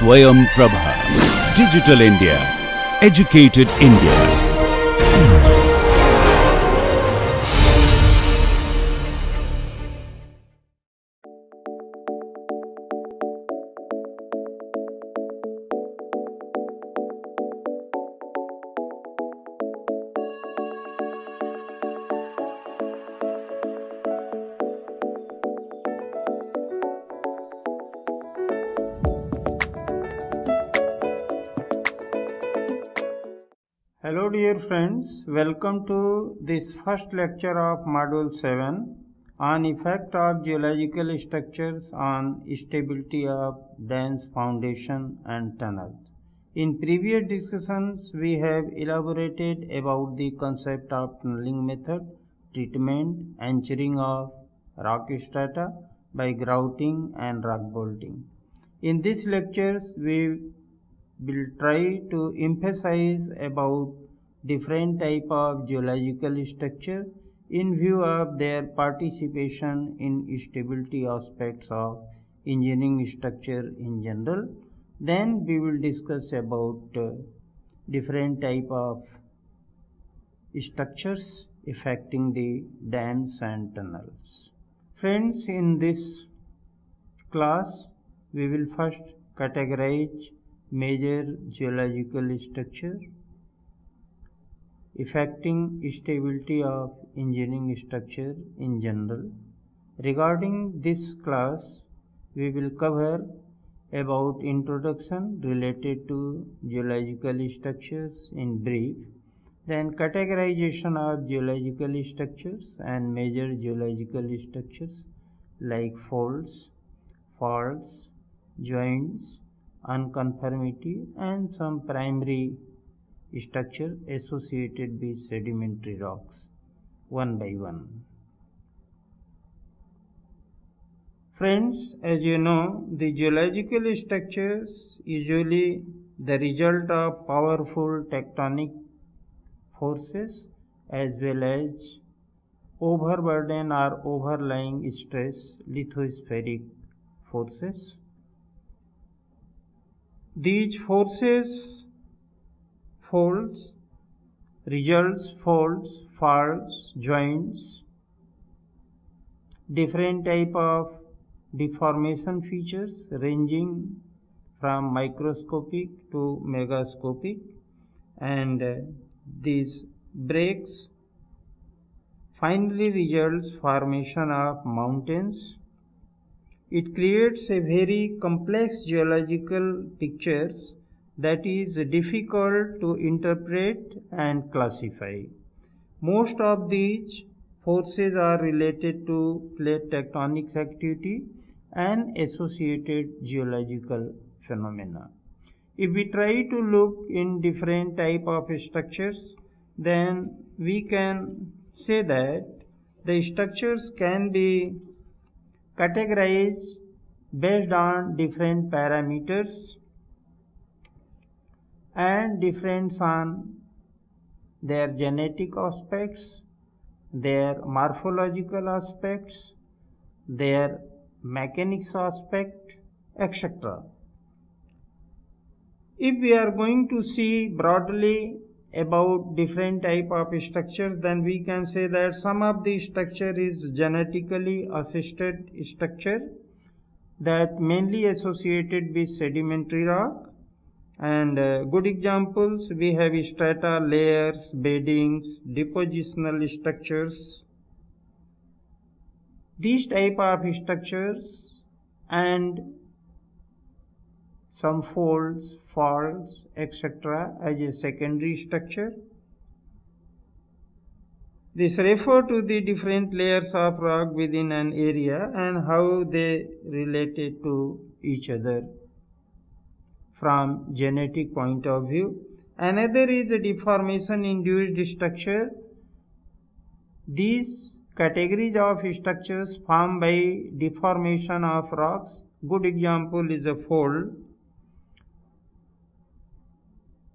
Swayam Prabha. Digital India. Educated India. Hello dear friends, welcome to this first lecture of Module 7 on effect of geological structures on stability of dams, foundation and tunnels. In previous discussions, we have elaborated about the concept of tunneling method, treatment, anchoring of rock strata by grouting and rock bolting. In these lectures, we will try to emphasize about different type of geological structure in view of their participation in stability aspects of engineering structure in general. Then we will discuss about different type of structures affecting the dams and tunnels. Friends, in this class we will first categorize major geological structure affecting stability of engineering structure in general. Regarding this class, we will cover about introduction related to geological structures in brief, then categorization of geological structures and major geological structures like faults, faults, joints, unconformity and some primary structure associated with sedimentary rocks one by one. Friends, as you know, the geological structures usually the result of powerful tectonic forces as well as overburden or overlying stress lithospheric forces. These forces faults, results, faults, faults, joints, different type of deformation features ranging from microscopic to megascopic, and these breaks finally results formation of mountains. It creates a very complex geological pictures that is difficult to interpret and classify. Most of these forces are related to plate tectonics activity and associated geological phenomena. If we try to look in different type of structures, then we can say that the structures can be categorized based on different parameters and depends on their genetic aspects, their morphological aspects, their mechanics aspect, etc. If we are going to see broadly about different type of structures, then we can say that some of the structure is genetically assisted structure that mainly associated with sedimentary rock. And good examples we have strata, layers, beddings, depositional structures. These type of structures and some folds, faults, etc. as a secondary structure. This refer to the different layers of rock within an area and how they related to each other from genetic point of view. Another is a deformation induced structure. These categories of structures formed by deformation of rocks. Good example is a fold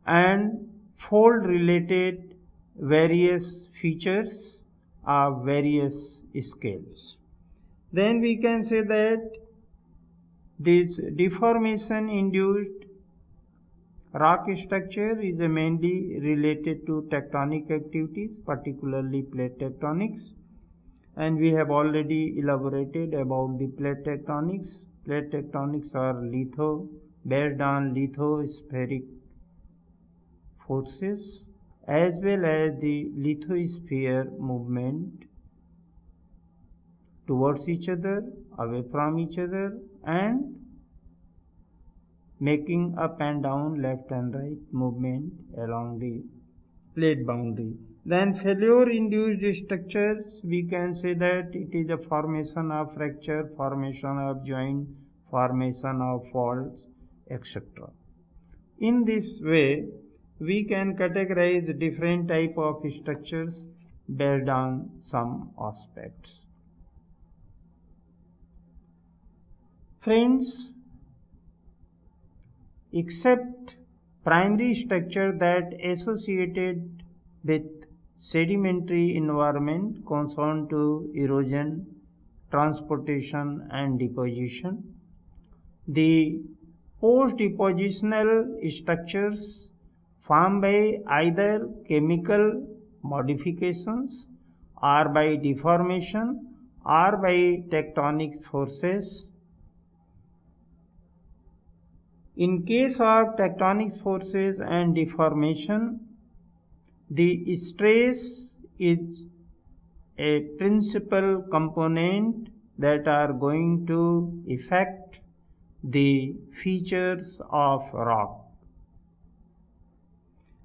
and fold related various features of various scales. Then we can say that this deformation induced Rock structure is mainly related to tectonic activities, particularly plate tectonics. And we have already elaborated about the plate tectonics. Plate tectonics are based on lithospheric forces as well as the lithosphere movement towards each other, away from each other, and making up and down, left and right movement along the plate boundary. Then failure induced structures, we can say that it is a formation of fracture, formation of joint, formation of faults, etc. In this way, we can categorize different type of structures based on some aspects. Friends, except primary structure that associated with sedimentary environment concerned to erosion, transportation and deposition, the post-depositional structures formed by either chemical modifications or by deformation or by tectonic forces. In case of tectonic forces and deformation, the stress is a principal component that are going to affect the features of rock.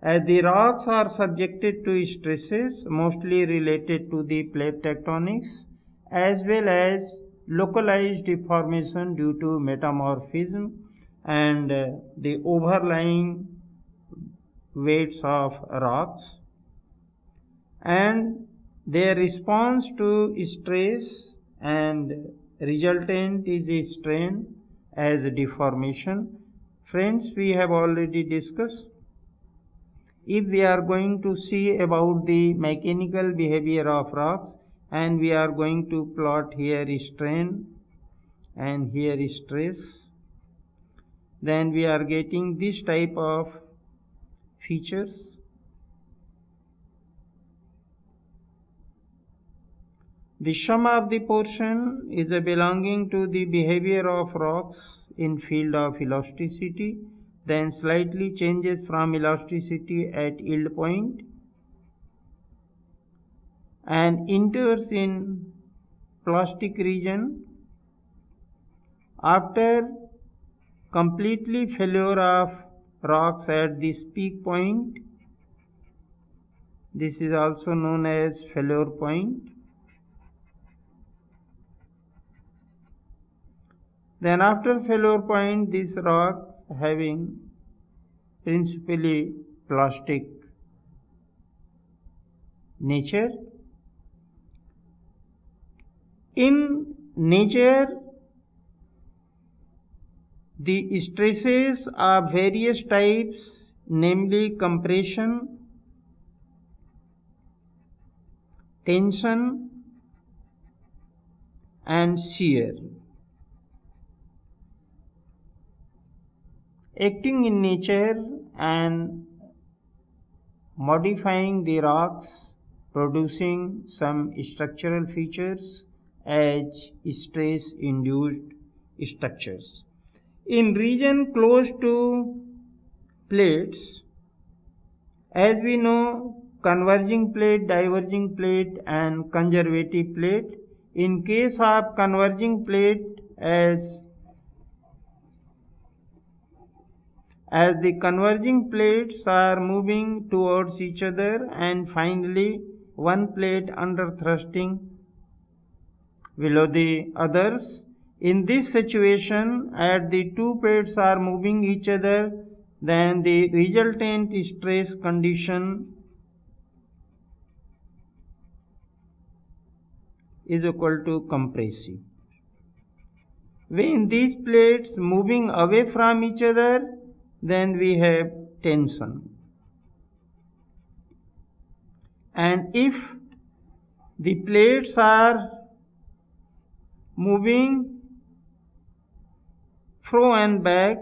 As the rocks are subjected to stresses mostly related to the plate tectonics as well as localized deformation due to metamorphism and the overlying weights of rocks, and their response to stress and resultant is a strain as a deformation. Friends, we have already discussed. If we are going to see about the mechanical behavior of rocks and we are going to plot here strain and here stress, then we are getting this type of features. The sum of the portion is belonging to the behavior of rocks in field of elasticity, then slightly changes from elasticity at yield point and enters in plastic region after completely failure of rocks at this peak point. This is also known as failure point. Then after failure point, these rocks having principally plastic nature. In nature, the stresses are various types, namely compression, tension and shear. Acting in nature and modifying the rocks, producing some structural features as stress induced structures. In region close to plates, as we know, converging plate, diverging plate and conservative plate. In case of converging plate, as the converging plates are moving towards each other and finally one plate under thrusting below the others. In this situation, as the two plates are moving each other, then the resultant stress condition is equal to compressive. When these plates moving away from each other, then we have tension. And if the plates are moving fro and back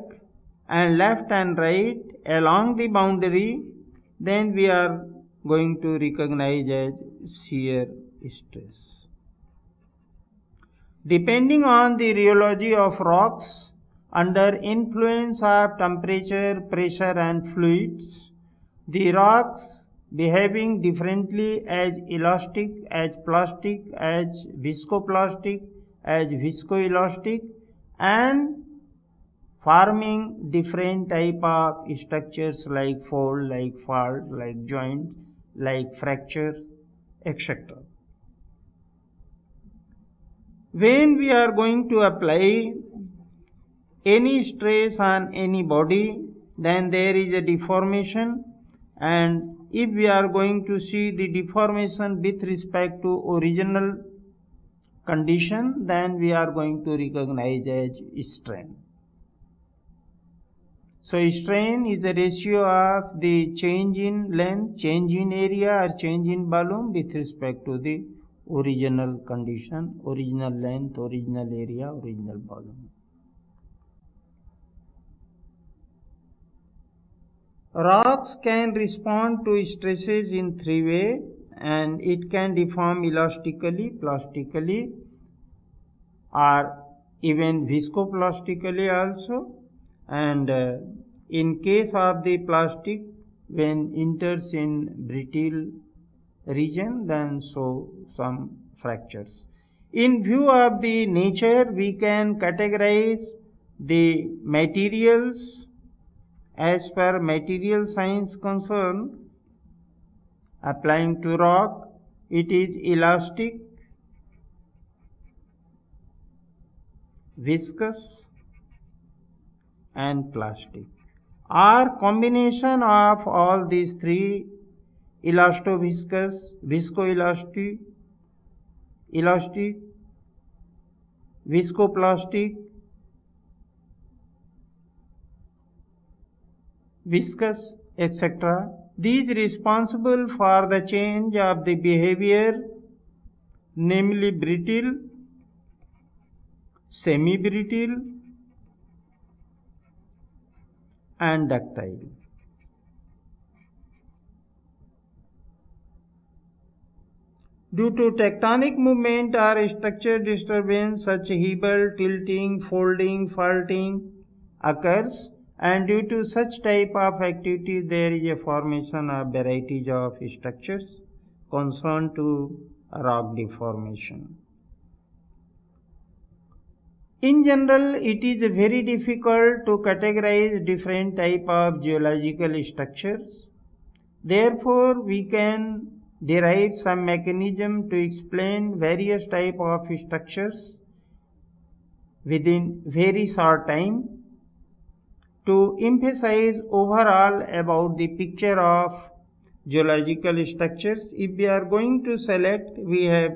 and left and right along the boundary, then we are going to recognize as shear stress. Depending on the rheology of rocks, under influence of temperature, pressure and fluids, the rocks behaving differently as elastic, as plastic, as viscoplastic, as viscoelastic, and forming different type of structures like fold, like fault, like joint, like fracture, etc. When we are going to apply any stress on any body, then there is a deformation, and if we are going to see the deformation with respect to original condition, then we are going to recognize as strain. So strain is the ratio of the change in length, change in area or change in volume with respect to the original condition, original length, original area, original volume. Rocks can respond to stresses in three ways, and it can deform elastically, plastically, or even viscoplastically also. And in case of the plastic, when enters in brittle region, then show some fractures. In view of the nature, we can categorize the materials as per material science concern. Applying to rock, it is elastic, viscous and plastic, or combination of all these three: elastoviscous, viscoelastic, elastic, viscoplastic, viscous, etc. These responsible for the change of the behavior, namely brittle, semi-brittle and ductile. Due to tectonic movement or structure disturbance, such heaving, tilting, folding, faulting occurs, and due to such type of activity there is a formation of varieties of structures concerned to rock deformation. In general, it is very difficult to categorize different type of geological structures. Therefore, we can derive some mechanism to explain various type of structures within very short time, to emphasize overall about the picture of geological structures. If we are going to select, we have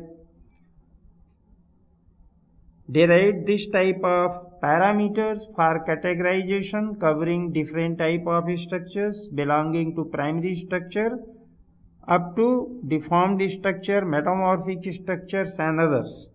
derived this type of parameters for categorization covering different type of structures belonging to primary structure up to deformed structure, metamorphic structures and others,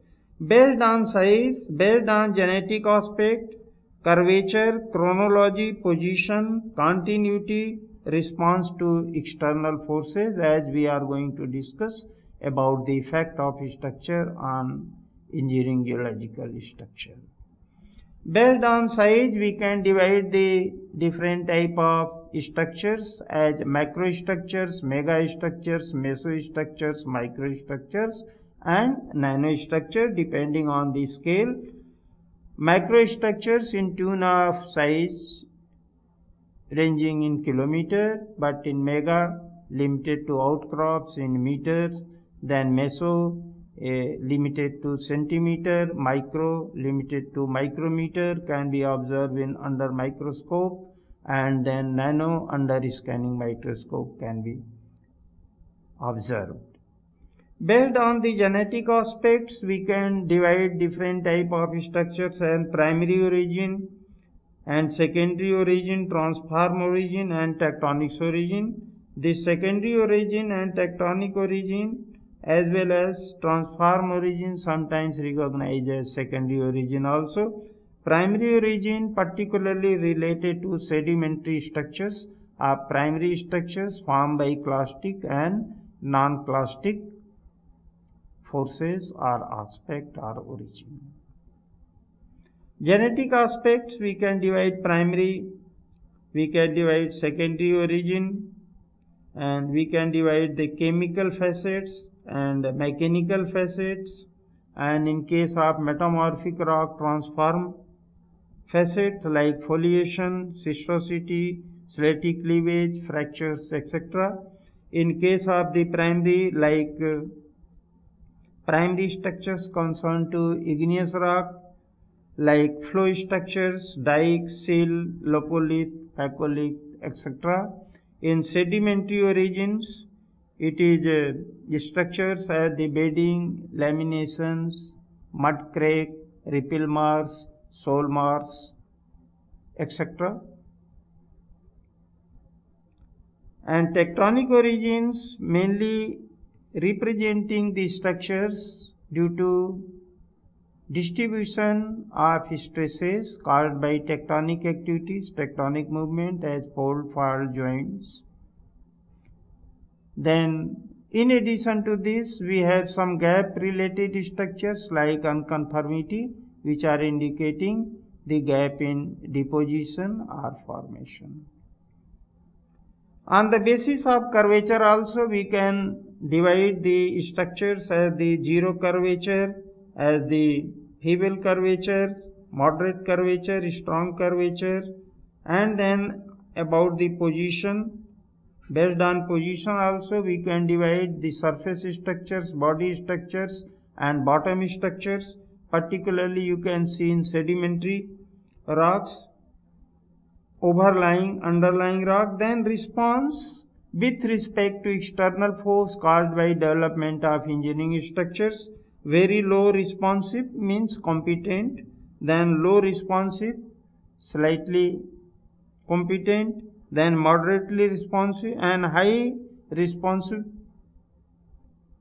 based on size, based on genetic aspect, curvature, chronology, position, continuity, response to external forces, as we are going to discuss about the effect of structure on engineering geological structure. Based on size, we can divide the different type of structures as macrostructures, megastructures, mesostructures, microstructures and nanostructure depending on the scale. Macrostructures in tune of size ranging in kilometer, but in mega limited to outcrops in meters, then meso limited to centimeter, micro limited to micrometer, can be observed in under microscope, and then nano under scanning microscope can be observed. Based on the genetic aspects, we can divide different type of structures and primary origin and secondary origin, transform origin and tectonics origin. This secondary origin and tectonic origin as well as transform origin, sometimes recognized as secondary origin also, Primary origin particularly related to sedimentary structures are primary structures formed by clastic and non-clastic forces or aspect or origin. Genetic aspects we can divide primary, we can divide secondary origin, and we can divide the chemical facets and mechanical facets, and in case of metamorphic rock transform facets like foliation, schistosity, slaty cleavage, fractures, etc. In case of the primary, like primary structures concerned to igneous rock, like flow structures, dike, sill, lopolith, pacholith, etc. In sedimentary origins, it is structures as the bedding, laminations, mud crack, ripple marks, soil marks, etc. And tectonic origins mainly representing the structures due to distribution of stresses caused by tectonic activities, tectonic movement as fold, fault, joints. Then in addition to this, we have some gap related structures like unconformity, which are indicating the gap in deposition or formation. On the basis of curvature also, we can divide the structures as the zero curvature, as the feeble curvature, moderate curvature, strong curvature, and then about the position. Based on position also, we can divide the surface structures, body structures, and bottom structures. Particularly, you can see in sedimentary rocks, overlying, underlying rock. Then response with respect to external force caused by development of engineering structures. Very low responsive means competent, then low responsive, slightly competent, then moderately responsive, and high responsive.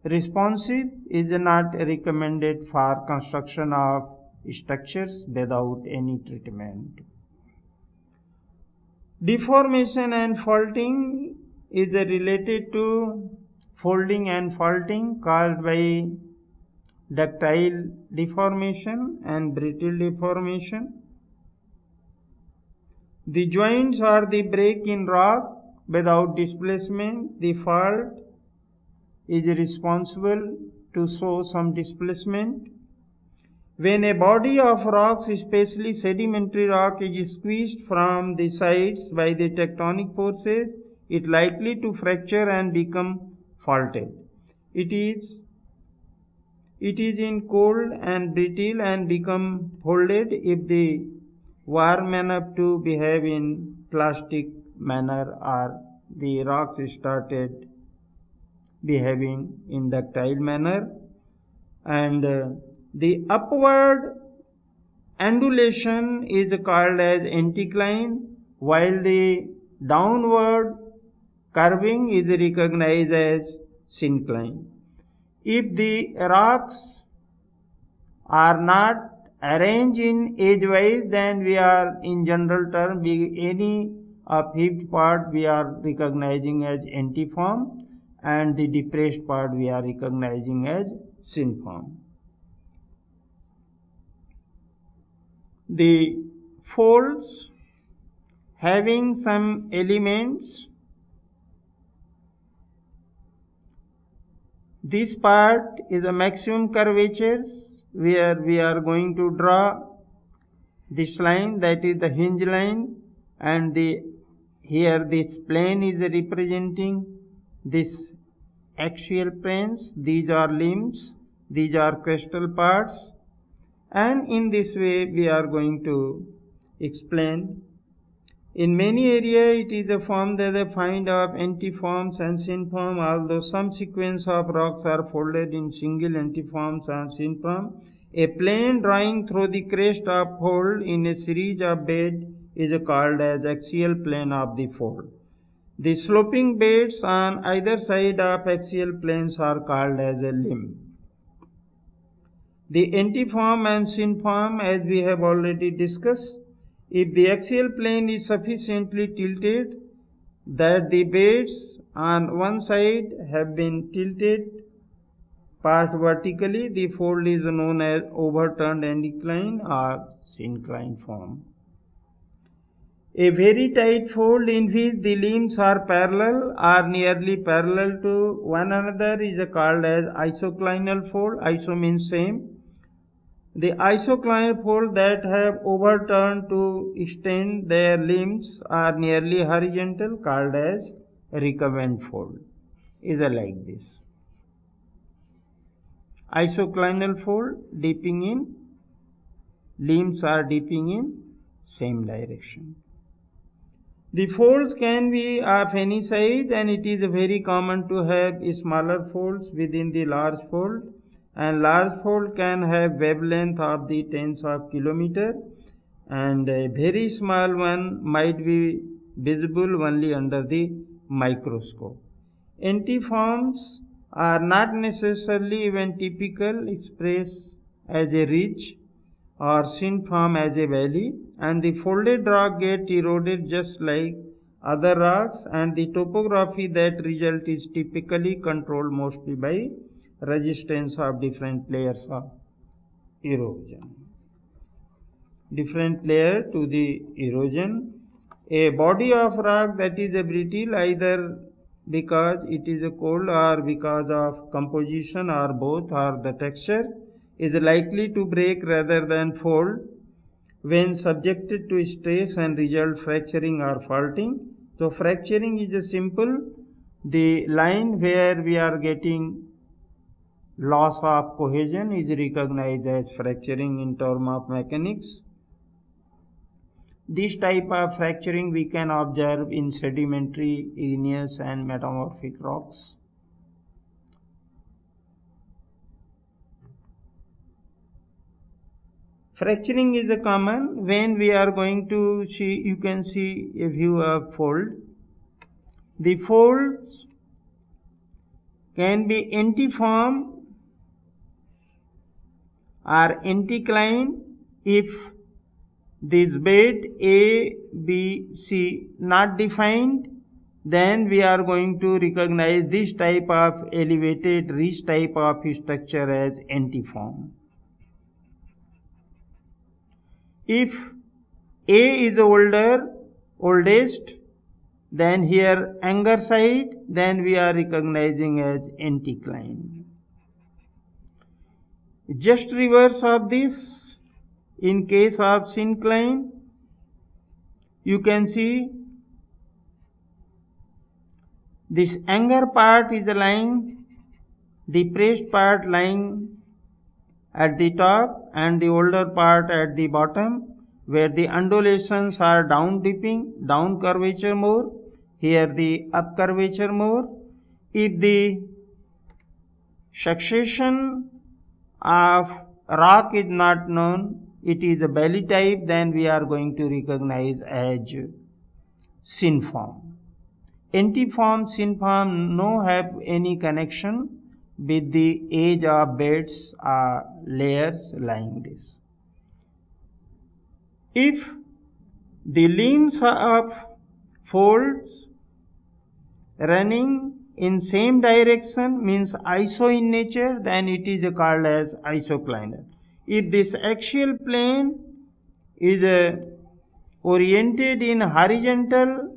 Responsive is not recommended for construction of structures without any treatment. Deformation and faulting is related to folding and faulting caused by ductile deformation and brittle deformation. The joints are the break in rock without displacement. The fault is responsible to show some displacement. When a body of rocks, especially sedimentary rock, is squeezed from the sides by the tectonic forces, it likely to fracture and become faulted. It is in cold and brittle and become folded if the warm enough to behave in plastic manner, or the rocks started behaving in ductile manner. And the upward undulation is called as anticline, while the downward curving is recognized as syncline. If the rocks are not arranged in edgewise, then we are in general term, any fifth part we are recognizing as antiform, and the depressed part we are recognizing as synform. The folds having some elements, this part is a maximum curvatures, where we are going to draw this line, that is the hinge line, and here this plane is representing this axial planes. These are limbs, these are crestal parts, and in this way we are going to explain. In many areas it is a form that they find of antiforms and synform, although some sequence of rocks are folded in single antiforms and synform. A plane drawing through the crest of fold in a series of bed is called as axial plane of the fold. The sloping beds on either side of axial planes are called as a limb. The antiform and synform, as we have already discussed, if the axial plane is sufficiently tilted that the beds on one side have been tilted past vertically, the fold is known as overturned anticline or syncline form. A very tight fold in which the limbs are parallel or nearly parallel to one another is called as isoclinal fold. Iso means same. The isoclinal fold that have overturned to extend their limbs are nearly horizontal called as recurvent fold. Is like this. Isoclinal fold dipping in, limbs are dipping in same direction. The folds can be of any size, and it is very common to have smaller folds within the large fold, and large fold can have wavelength of the tens of kilometers, and a very small one might be visible only under the microscope. Antiforms are not necessarily even typical, expressed as a ridge or synform as a valley, and the folded rock get eroded just like other rocks, and the topography that result is typically controlled mostly by resistance of different layers of erosion. Different layer to the erosion. A body of rock that is brittle either because it is cold or because of composition or both or the texture is likely to break rather than fold when subjected to stress and result fracturing or faulting. So fracturing is a simple, the line where we are getting loss of cohesion is recognized as fracturing in terms of mechanics. This type of fracturing we can observe in sedimentary, igneous and metamorphic rocks. Fracturing is a common when we are going to see, you can see a view of fold. The folds can be antiform or anticline if this bed A, B, C not defined, then we are going to recognize this type of elevated ridge type of structure as antiform. If A is oldest, then here anger side, then we are recognizing as anticline. Just reverse of this, in case of syncline, you can see this anger part is lying, the pressed part lying at the top and the older part at the bottom, where the undulations are down dipping, down curvature more, here the up curvature more. If the succession of rock is not known, it is a belly type, then we are going to recognize as synform. Antiform, synform no have any connection with the age of beds or layers lying this. If the limbs of folds running in same direction means iso in nature, then it is called as isoclinal. If this axial plane is oriented in horizontal,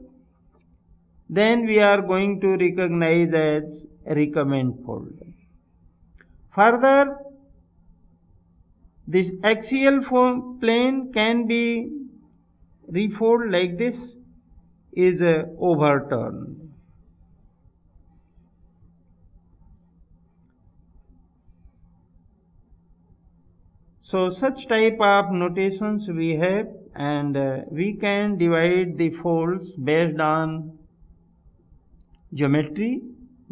then we are going to recognize as recurvent fold. Further, this axial plane can be refold like this, is overturned. So such type of notations we have, and we can divide the folds based on geometry,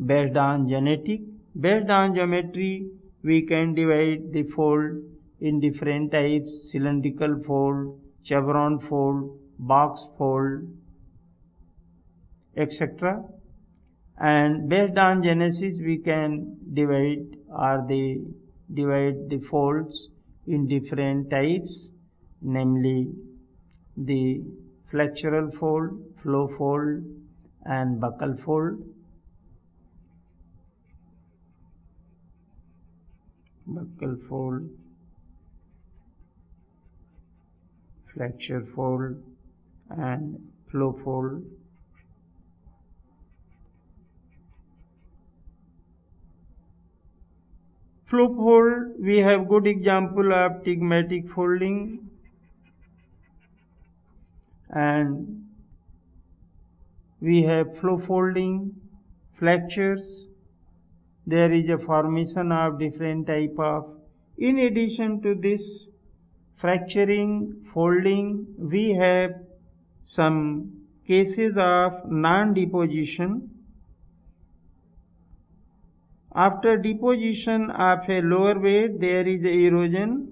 based on genetic. Based on geometry, we can divide the fold in different types: cylindrical fold, chevron fold, box fold, etc. And based on genesis, we can divide or the divide the folds in different types, namely the flexural fold, flow fold, and buccal fold. Buccal fold, flexure fold, and flow fold. Flow fold, we have good example of stigmatic folding, and we have flow folding, flexures. There is a formation of different type of. In addition to this fracturing, folding, we have some cases of non-deposition. After deposition of a lower bed, there is erosion,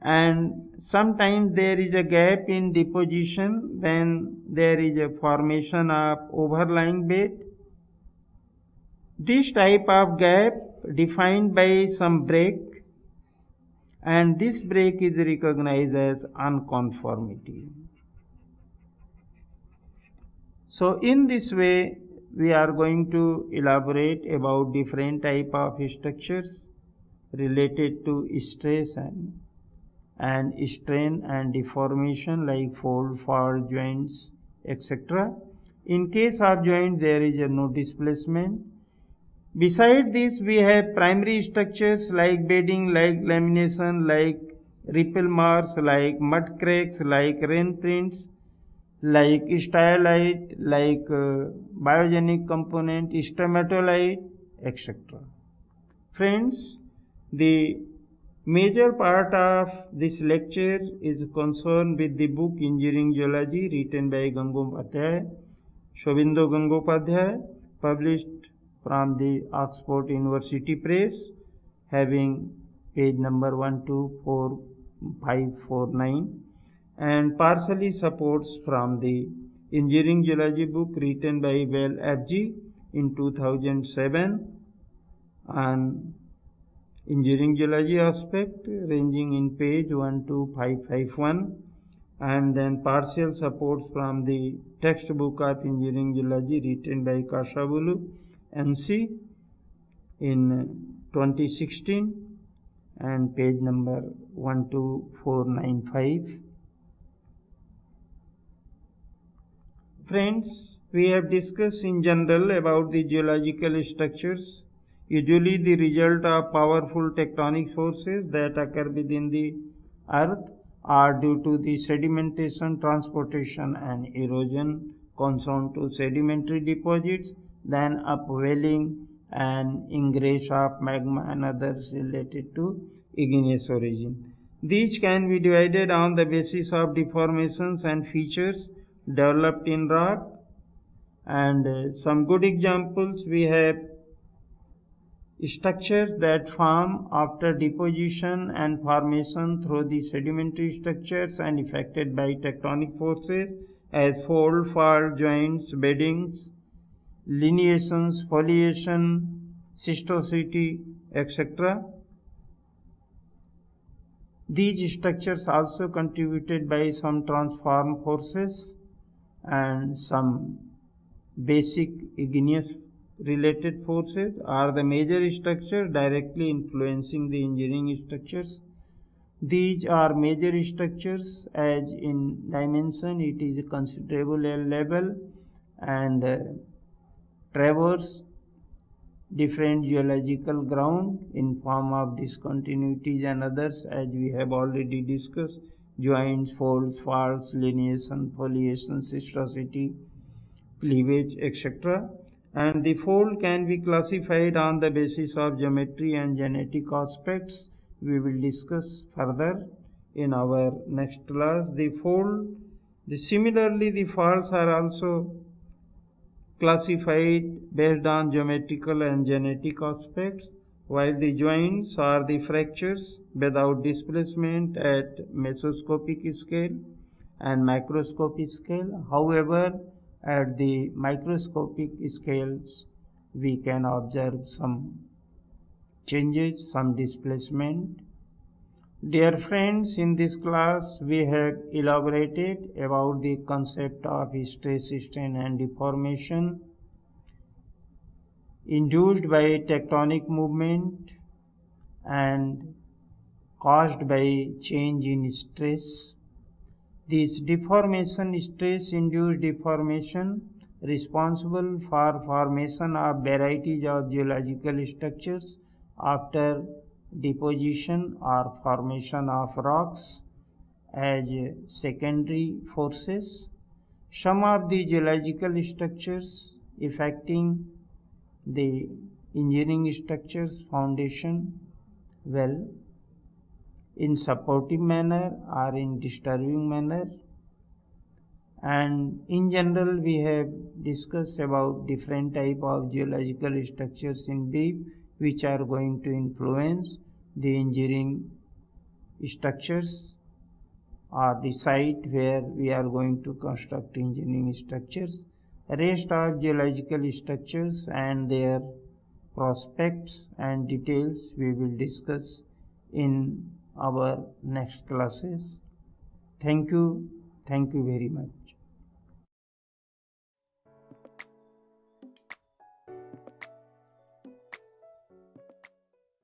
and sometimes there is a gap in deposition, then there is a formation of overlying bed. This type of gap defined by some break, and this break is recognized as unconformity. So in this way we are going to elaborate about different type of structures related to stress and strain and deformation, like fold, fault, joints, etc. In case of joints, there is no displacement. Beside this, we have primary structures like bedding, like lamination, like ripple marks, like mud cracks, like rain prints, like stylite, like biogenic component, stromatolite, etc. Friends, the major part of this lecture is concerned with the book Engineering Geology, written by Shobindo Gangopadhyay, published from the Oxford University Press, having page number 124549, and partially supports from the Engineering Geology book written by Well F.G. in 2007 on Engineering Geology aspect, ranging in page 12551, and then partial supports from the textbook of Engineering Geology written by Kashabulu MC in 2016 and page number 12495. Friends, we have discussed in general about the geological structures, usually the result of powerful tectonic forces that occur within the earth are due to the sedimentation, transportation, and erosion concerned to sedimentary deposits, then upwelling and ingress of magma and others related to igneous origin. These can be divided on the basis of deformations and features developed in rock, and some good examples we have structures that form after deposition and formation through the sedimentary structures and affected by tectonic forces as fold, fault, joints, beddings, lineations, foliation, schistosity, etc. These structures also contributed by some transform forces and some basic igneous related forces are the major structures directly influencing the engineering structures. These are major structures as in dimension it is a considerable level and traverse different geological ground in form of discontinuities and others, as we have already discussed: joints, folds, faults, lineation, foliation, schistosity, cleavage, etc. And the fold can be classified on the basis of geometry and genetic aspects. We will discuss further in our next class. Similarly, the faults are also classified based on geometrical and genetic aspects, while the joints are the fractures without displacement at mesoscopic scale and microscopic scale. However, at the microscopic scales we can observe some changes, some displacement. Dear friends, in this class we have elaborated about the concept of stress, strain and deformation induced by tectonic movement and caused by change in stress. This deformation, stress induced deformation, responsible for formation of varieties of geological structures after deposition or formation of rocks as secondary forces. Some of the geological structures affecting the engineering structures foundation well in supportive manner or in disturbing manner, and in general we have discussed about different type of geological structures in brief which are going to influence the engineering structures or the site where we are going to construct engineering structures. Rest of geological structures and their prospects and details we will discuss in our next classes. Thank you very much.